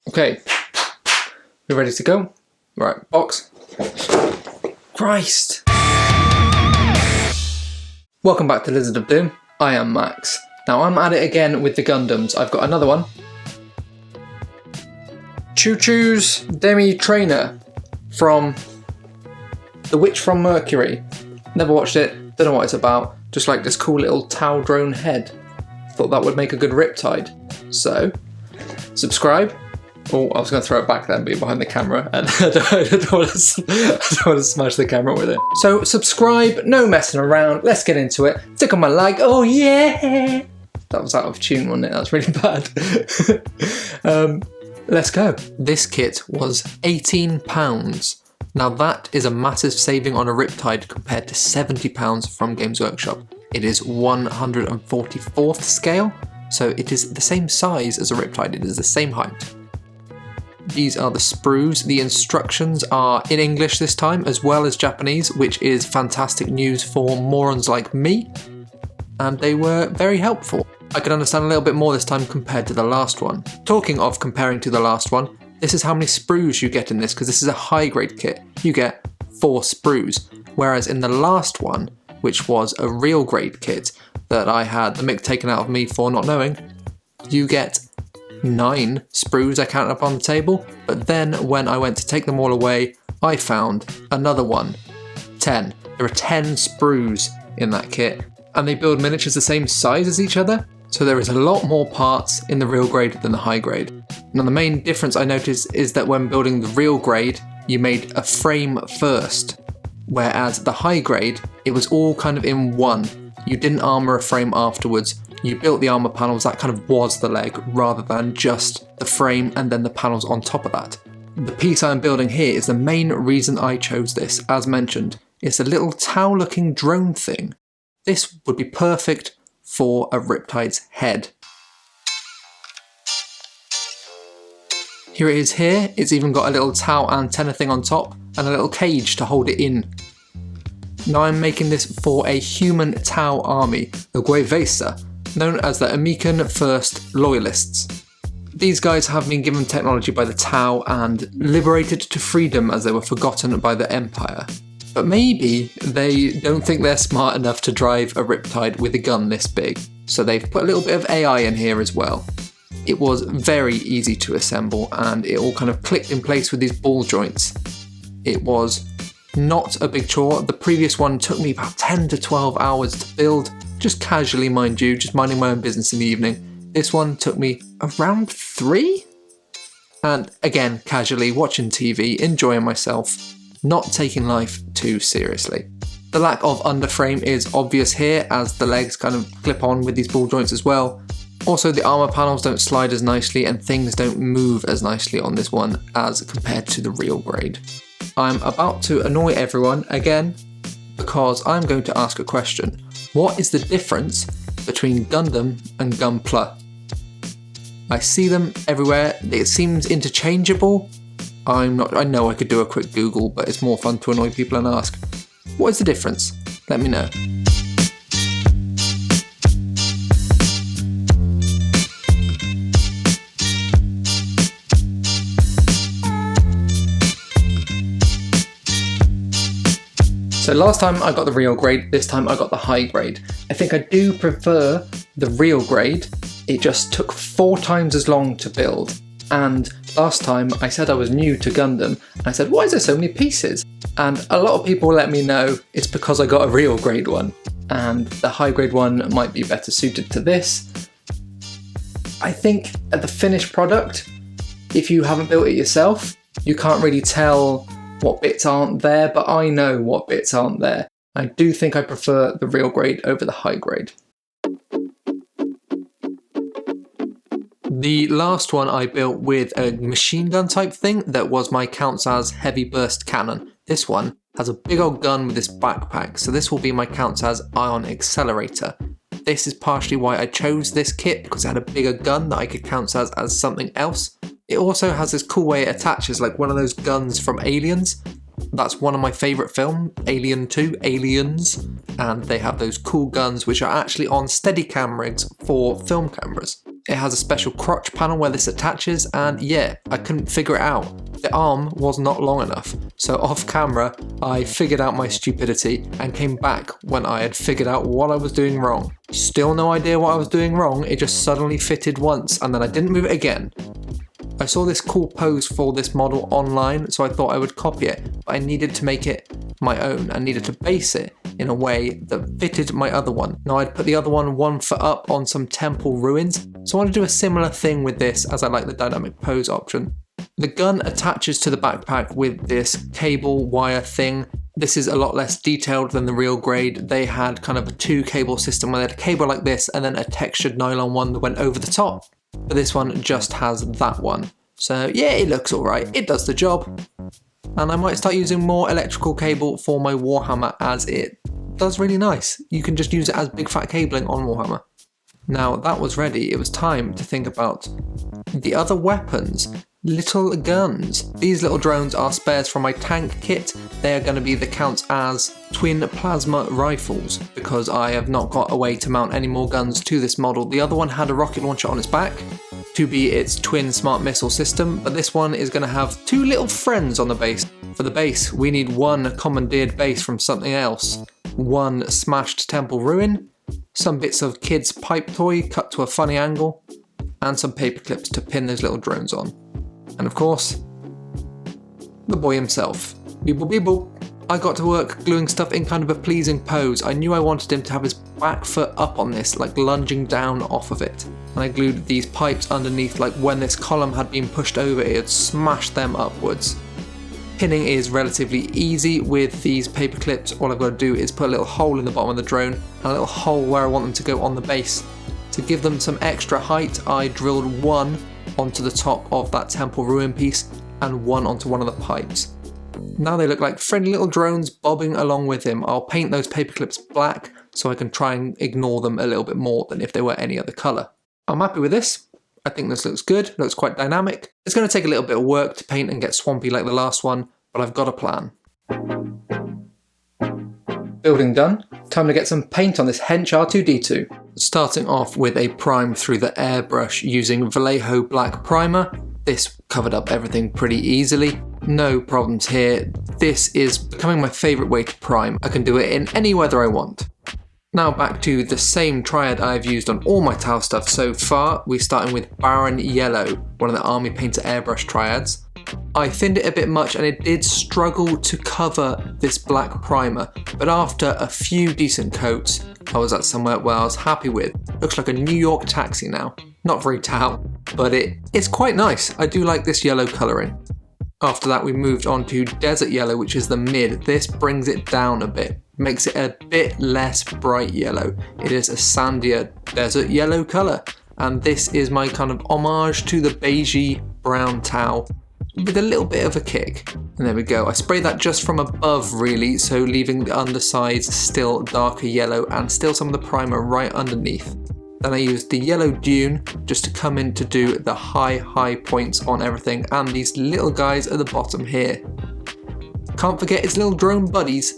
Okay, we ready to go? Right, box. Christ! Welcome back to Lizard of Doom. I am Max. Now I'm at it again with the Gundams. I've got another one. Choo Choo's Demi Trainer from The Witch from Mercury. Never watched it, don't know what it's about. Just like this cool little Tau drone head. Thought that would make a good Riptide. So, subscribe. Oh, I was going to throw it back then, be behind the camera, and I don't want to smash the camera with it. So subscribe, no messing around, let's get into it. Tick on my like, oh yeah! That was out of tune, wasn't it? That was really bad. Let's go. This kit was £18. Now that is a massive saving on a Riptide compared to £70 from Games Workshop. It is 144th scale, so it is the same size as a Riptide, it is the same height. These are the sprues. The instructions are in English this time as well as Japanese, which is fantastic news for morons like me, and they were very helpful. I could understand a little bit more this time compared to the last one. Talking of comparing to the last one, this is how many sprues you get in this, because this is a high grade kit. You get 4 sprues, whereas in the last one, which was a real grade kit that I had the mick taken out of me for not knowing, you get 9 sprues I counted up on the table, but then when I went to take them all away, I found another one. 10. There are 10 sprues in that kit, and they build miniatures the same size as each other, so there is a lot more parts in the real grade than the high grade. Now the main difference I noticed is that when building the real grade, you made a frame first, whereas the high grade, it was all kind of in one. You didn't armour a frame afterwards. You built the armour panels, that kind of was the leg, rather than just the frame and then the panels on top of that. The piece I'm building here is the main reason I chose this, as mentioned. It's a little Tau looking drone thing. This would be perfect for a Riptide's head. Here it is here, it's even got a little Tau antenna thing on top and a little cage to hold it in. Now I'm making this for a human Tau army, the Gue'vesa, known as the Amican First Loyalists. These guys have been given technology by the Tau and liberated to freedom as they were forgotten by the Empire. But maybe they don't think they're smart enough to drive a Riptide with a gun this big, so they've put a little bit of AI in here as well. It was very easy to assemble and it all kind of clicked in place with these ball joints. It was not a big chore. The previous one took me about 10 to 12 hours to build, just casually mind you, just minding my own business in the evening. This one took me around 3? And again, casually, watching TV, enjoying myself, not taking life too seriously. The lack of underframe is obvious here as the legs kind of clip on with these ball joints as well. Also the armour panels don't slide as nicely and things don't move as nicely on this one as compared to the real grade. I'm about to annoy everyone again because I'm going to ask a question. What is the difference between Gundam and Gunpla? I see them everywhere, it seems interchangeable. I know I could do a quick Google, but it's more fun to annoy people and ask. What is the difference? Let me know. So last time I got the real grade, this time I got the high grade. I think I do prefer the real grade. It just took 4 times as long to build. And last time I said I was new to Gundam. I said, why is there so many pieces? And a lot of people let me know it's because I got a real grade one. And the high grade one might be better suited to this. I think at the finished product, if you haven't built it yourself, you can't really tell what bits aren't there, but I know what bits aren't there. I do think I prefer the real grade over the high grade. The last one I built with a machine gun type thing that was my counts as heavy burst cannon. This one has a big old gun with this backpack, so this will be my counts as ion accelerator. This is partially why I chose this kit, because it had a bigger gun that I could count as something else. It also has this cool way it attaches, like one of those guns from Aliens. That's one of my favourite films, Alien 2, Aliens, and they have those cool guns which are actually on Steadicam rigs for film cameras. It has a special crotch panel where this attaches, and yeah, I couldn't figure it out. The arm was not long enough, so off camera I figured out my stupidity and came back when I had figured out what I was doing wrong. Still no idea what I was doing wrong, it just suddenly fitted once and then I didn't move it again. I saw this cool pose for this model online, so I thought I would copy it, but I needed to make it my own and needed to base it in a way that fitted my other one. Now I'd put the other one 1 foot up on some temple ruins, so I want to do a similar thing with this as I like the dynamic pose option. The gun attaches to the backpack with this cable wire thing. This is a lot less detailed than the real grade. They had kind of a 2 cable system where they had a cable like this and then a textured nylon one that went over the top. But this one just has that one. So yeah, it looks alright, it does the job. And I might start using more electrical cable for my Warhammer as it does really nice. You can just use it as big fat cabling on Warhammer. Now that was ready, it was time to think about the other weapons. Little guns. These little drones are spares from my tank kit. They are going to be the counts as twin plasma rifles because I have not got a way to mount any more guns to this model. The other one had a rocket launcher on its back to be its twin smart missile system, but this one is going to have 2 little friends on the base. For the base, we need 1 commandeered base from something else, 1 smashed temple ruin, some bits of kids' pipe toy cut to a funny angle, and some paper clips to pin those little drones on. And of course, the boy himself. Beeble beeble. I got to work gluing stuff in kind of a pleasing pose. I knew I wanted him to have his back foot up on this, like lunging down off of it. And I glued these pipes underneath, like when this column had been pushed over, it had smashed them upwards. Pinning is relatively easy with these paper clips. All I've got to do is put a little hole in the bottom of the drone and a little hole where I want them to go on the base. To give them some extra height, I drilled 1 onto the top of that temple ruin piece and 1 onto one of the pipes. Now they look like friendly little drones bobbing along with him. I'll paint those paper clips black so I can try and ignore them a little bit more than if they were any other colour. I'm happy with this. I think this looks good, looks quite dynamic. It's going to take a little bit of work to paint and get swampy like the last one, but I've got a plan. Building done. Time to get some paint on this hench R2-D2. Starting off with a prime through the airbrush using Vallejo Black Primer. This covered up everything pretty easily. No problems here. This is becoming my favourite way to prime. I can do it in any weather I want. Now back to the same triad I've used on all my tile stuff so far. We're starting with Baron Yellow, one of the Army Painter airbrush triads. I thinned it a bit much and it did struggle to cover this black primer, but after a few decent coats, I was at somewhere where I was happy with. Looks like a New York taxi now. Not very tall, but it's quite nice. I do like this yellow colouring. After that we moved on to Desert Yellow, which is the mid. This brings it down a bit, makes it a bit less bright yellow. It is a sandier desert yellow colour, and this is my kind of homage to the beigey brown towel with a little bit of a kick. And there we go. I sprayed that just from above really, so leaving the undersides still darker yellow and still some of the primer right underneath. Then I used the yellow dune just to come in to do the high points on everything, and these little guys at the bottom here. Can't forget its little drone buddies.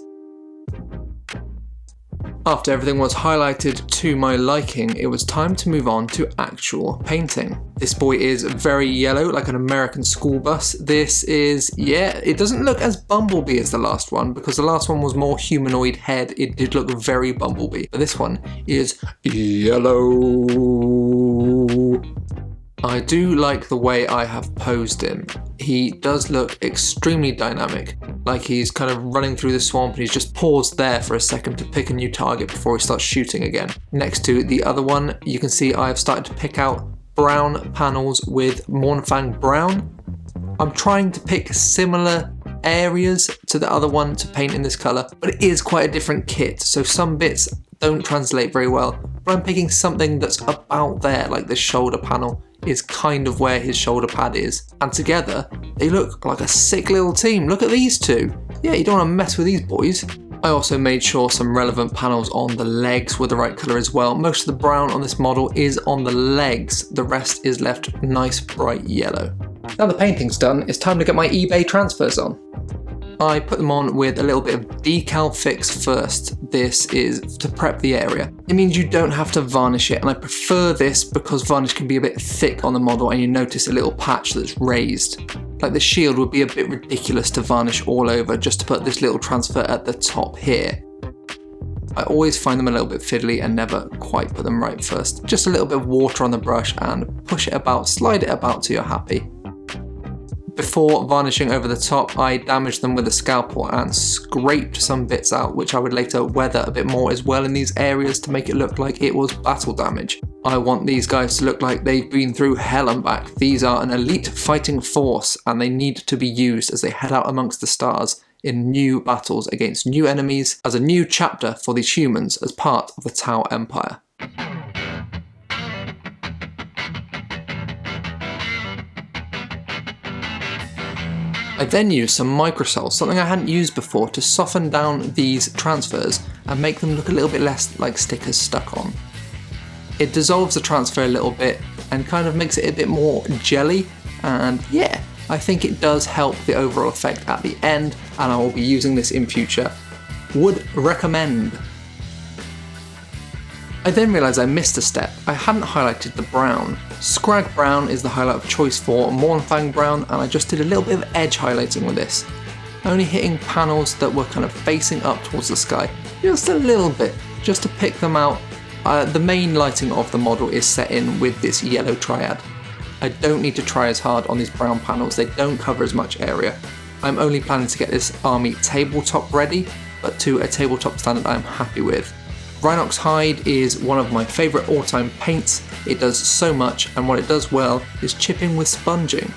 After everything was highlighted to my liking, it was time to move on to actual painting. This boy is very yellow, like an American school bus. This is, yeah, it doesn't look as Bumblebee as the last one, because the last one was more humanoid head. It did look very Bumblebee. But this one is yellow. I do like the way I have posed him. He does look extremely dynamic, like he's kind of running through the swamp and he's just paused there for a second to pick a new target before he starts shooting again. Next to the other one, you can see I've started to pick out brown panels with Mornfang Brown. I'm trying to pick similar areas to the other one to paint in this colour, but it is quite a different kit, so some bits don't translate very well, but I'm picking something that's about there, like this shoulder panel is kind of where his shoulder pad is, and together they look like a sick little team. Look at these two. Yeah, you don't want to mess with these boys. I also made sure some relevant panels on the legs were the right colour as well. Most of the brown on this model is on the legs, the rest is left nice bright yellow. Now the painting's done, it's time to get my eBay transfers on. I put them on with a little bit of decal fix first. This is to prep the area. It means you don't have to varnish it, and I prefer this because varnish can be a bit thick on the model and you notice a little patch that's raised. Like the shield would be a bit ridiculous to varnish all over just to put this little transfer at the top here. I always find them a little bit fiddly and never quite put them right first. Just a little bit of water on the brush and push it about, slide it about till you're happy. Before varnishing over the top, I damaged them with a scalpel and scraped some bits out, which I would later weather a bit more as well in these areas to make it look like it was battle damage. I want these guys to look like they've been through hell and back. These are an elite fighting force and they need to be used as they head out amongst the stars in new battles against new enemies as a new chapter for these humans as part of the Tau Empire. I then used some microcells, something I hadn't used before, to soften down these transfers and make them look a little bit less like stickers stuck on. It dissolves the transfer a little bit and kind of makes it a bit more jelly, and yeah, I think it does help the overall effect at the end, and I will be using this in future. Would recommend. I then realised I missed a step. I hadn't highlighted the brown. Scrag brown is the highlight of choice for Mournfang brown, and I just did a little bit of edge highlighting with this. Only hitting panels that were kind of facing up towards the sky, just a little bit, just to pick them out. The main lighting of the model is set in with this yellow triad. I don't need to try as hard on these brown panels, they don't cover as much area. I'm only planning to get this army tabletop ready, but to a tabletop standard I'm happy with. Rhinox hide is one of my favourite all-time paints. It does so much, and what it does well is chipping with sponging.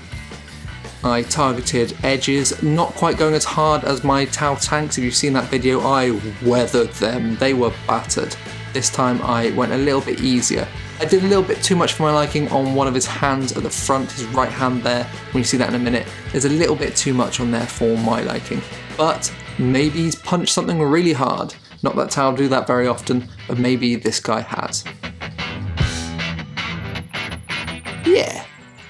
I targeted edges, not quite going as hard as my Tau tanks. If you've seen that video, I weathered them. They were battered. This time I went a little bit easier. I did a little bit too much for my liking on one of his hands at the front, his right hand there. When you see that in a minute, there's a little bit too much on there for my liking. But maybe he's punched something really hard. Not that Tau do that very often, but maybe this guy has. Yeah,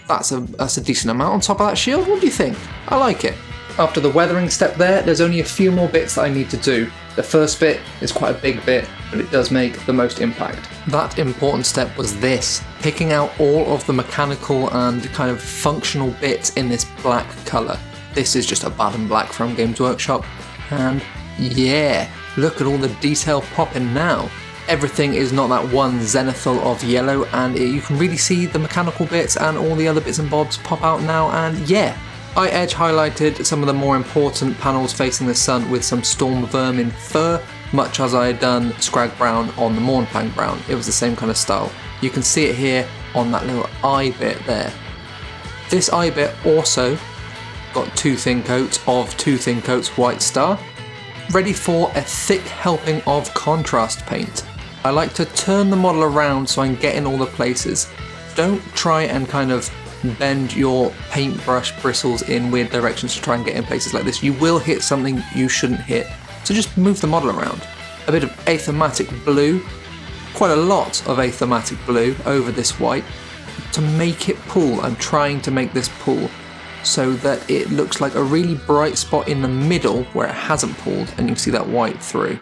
that's a decent amount on top of that shield. What do you think? I like it. After the weathering step there, there's only a few more bits that I need to do. The first bit is quite a big bit, but it does make the most impact. That important step was this, picking out all of the mechanical and kind of functional bits in this black colour. This is just a bad and black from Games Workshop, and yeah, look at all the detail popping now. Everything is not that one zenithal of yellow, and you can really see the mechanical bits and all the other bits and bobs pop out now, and yeah. I edge highlighted some of the more important panels facing the sun with some Storm Vermin fur, much as I had done Scrag Brown on the Mournfang Brown. It was the same kind of style. You can see it here on that little eye bit there. This eye bit also got two thin coats of Two Thin Coats White Star, ready for a thick helping of contrast paint. I like to turn the model around so I can get in all the places. Don't try and kind of bend your paintbrush bristles in weird directions to try and get in places like this. You will hit something you shouldn't hit, so just move the model around. A bit of athematic blue, quite a lot of athematic blue over this white to make it pull. I'm trying to make this pull so that it looks like a really bright spot in the middle where it hasn't pulled, and you can see that white through.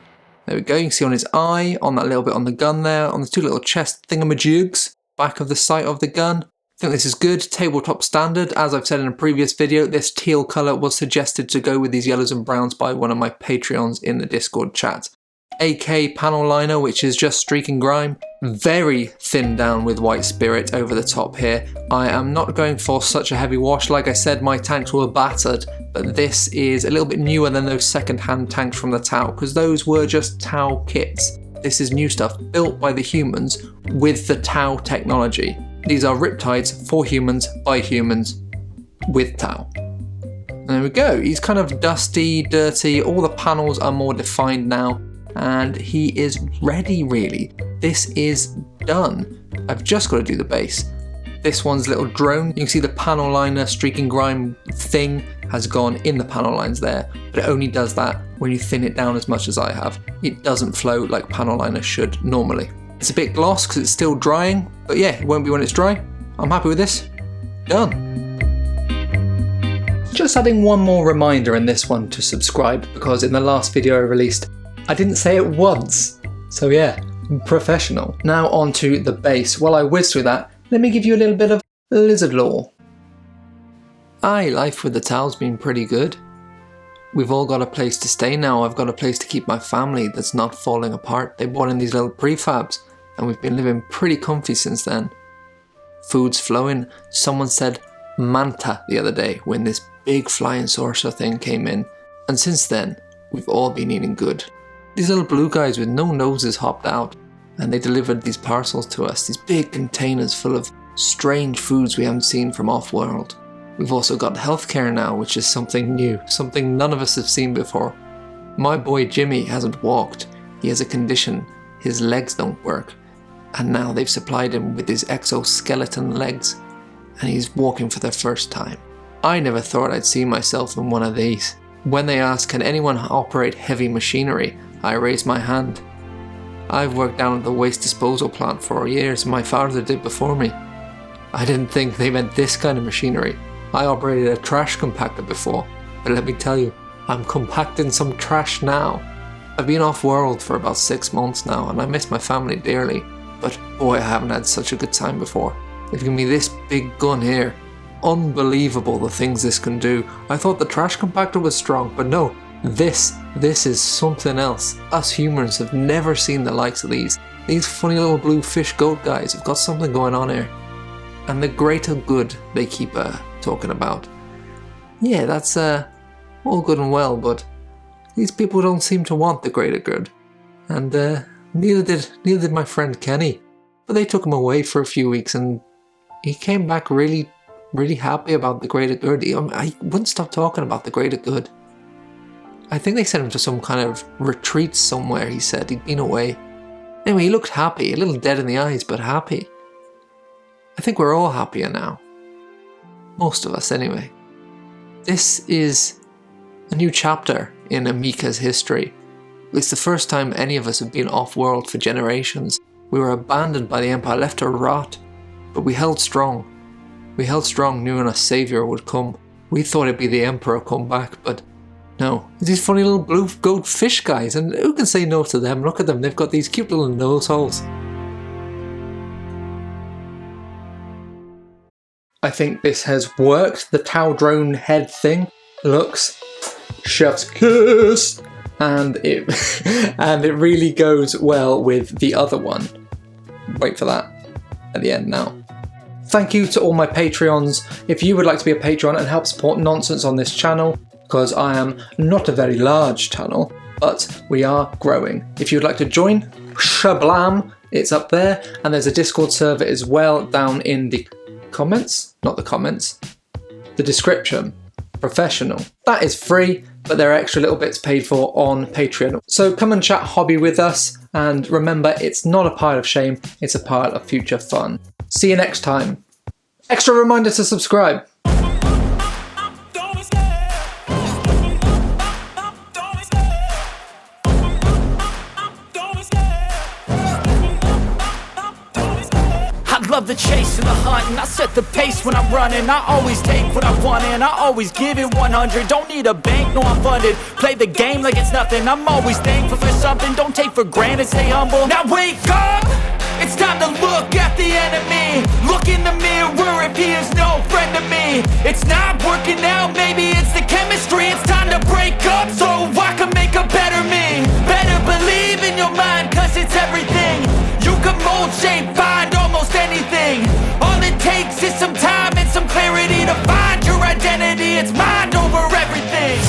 There we go, you can see on his eye, on that little bit on the gun there, on the two little chest thingamajigs, back of the sight of the gun. I think this is good, tabletop standard. As I've said in a previous video, this teal colour was suggested to go with these yellows and browns by one of my Patreons in the Discord chat. AK panel liner, which is just streak and grime. Very thinned down with white spirit over the top here. I am not going for such a heavy wash. Like I said, my tanks were battered, but this is a little bit newer than those second-hand tanks from the Tau, because those were just Tau kits. This is new stuff built by the humans with the Tau technology. These are Riptides for humans, by humans, with Tau. And there we go, he's kind of dusty, dirty, all the panels are more defined now, and he is ready really. This is done. I've just got to do the base. This one's little drone, you can see the panel liner streak and grime thing has gone in the panel lines there, but it only does that when you thin it down as much as I have. It doesn't flow like panel liner should normally. It's a bit gloss because it's still drying, but yeah, it won't be when it's dry. I'm happy with this. Done. just adding one more reminder in this one to subscribe, because in the last video I released, I didn't say it once. So yeah, professional. Now on to the base. While I whiz through that, let me give you a little bit of lizard lore. Aye, life with the Tau's been pretty good. We've all got a place to stay now. I've got a place to keep my family that's not falling apart. They bought in these little prefabs and we've been living pretty comfy since then. Food's flowing. Someone said manta the other day when this big flying saucer thing came in, and since then we've all been eating good. These little blue guys with no noses hopped out and they delivered these parcels to us, these big containers full of strange foods we haven't seen from off-world. We've also got healthcare now, which is something new, something none of us have seen before. My boy Jimmy hasn't walked, he has a condition, his legs don't work, and now they've supplied him with his exoskeleton legs, and he's walking for the first time. I never thought I'd see myself in one of these. When they ask, can anyone operate heavy machinery, I raise my hand. I've worked down at the waste disposal plant for years, my father did before me. I didn't think they meant this kind of machinery. I operated a trash compactor before, but let me tell you, I'm compacting some trash now. I've been off-world for about 6 months now and I miss my family dearly, but boy, I haven't had such a good time before. They've given me this big gun here. Unbelievable the things this can do. I thought the trash compactor was strong, but no, this is something else. Us humans have never seen the likes of these. These funny little blue fish goat guys have got something going on here. And the greater good they keep talking about. Yeah, that's all good and well, but these people don't seem to want the greater good. And neither did my friend Kenny. But they took him away for a few weeks and he came back really happy about the greater good. I wouldn't stop talking about the greater good. I think they sent him to some kind of retreat somewhere, he said. He'd been away. Anyway, he looked happy, a little dead in the eyes, but happy. I think we're all happier now. Most of us, anyway. This is a new chapter in Amika's history. It's the first time any of us have been off-world for generations. We were abandoned by the Empire, left to rot. But we held strong. We held strong, knowing a saviour would come. We thought it'd be the Emperor come back, but no. These funny little blue goat fish guys, and who can say no to them? Look at them, they've got these cute little nose holes. I think this has worked. The Tau drone head thing looks chef's kiss, and it really goes well with the other one. Wait for that at the end now. Thank you to all my Patreons. If you would like to be a Patreon and help support nonsense on this channel, because I am not a very large channel, but we are growing. If you'd like to join, shablam, it's up there, and there's a Discord server as well down in the comments, not the comments, the description. Professional. That is free, but there are extra little bits paid for on Patreon. So come and chat hobby with us, and remember, it's not a pile of shame, it's a pile of future fun. See you next time. Extra reminder to subscribe. Love the chase and the hunt, and I set the pace when I'm running. I always take what I want and I always give it 100. Don't need a bank, no I'm funded. Play the game like it's nothing. I'm always thankful for something. Don't take for granted, stay humble. Now wake up! It's time to look at the enemy. Look in the mirror if he is no friend to me. It's not working out, maybe it's the chemistry. It's time to break up so I can make a better me. Better believe in your mind, cause it's everything. You can mold, shape, find almost anything. All it takes is some time and some clarity to find your identity. It's mind over everything.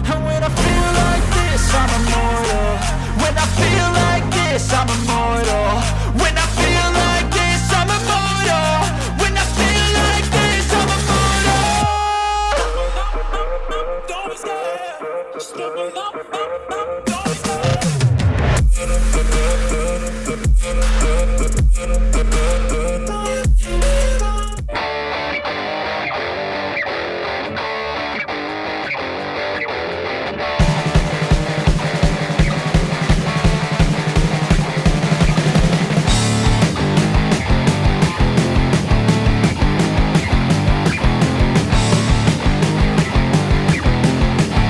And when I feel like this, I'm immortal. When I feel like this, I'm immortal. When I feel like this, I'm immortal. When I feel like this, I'm immortal. Don't be scared. Just give me up.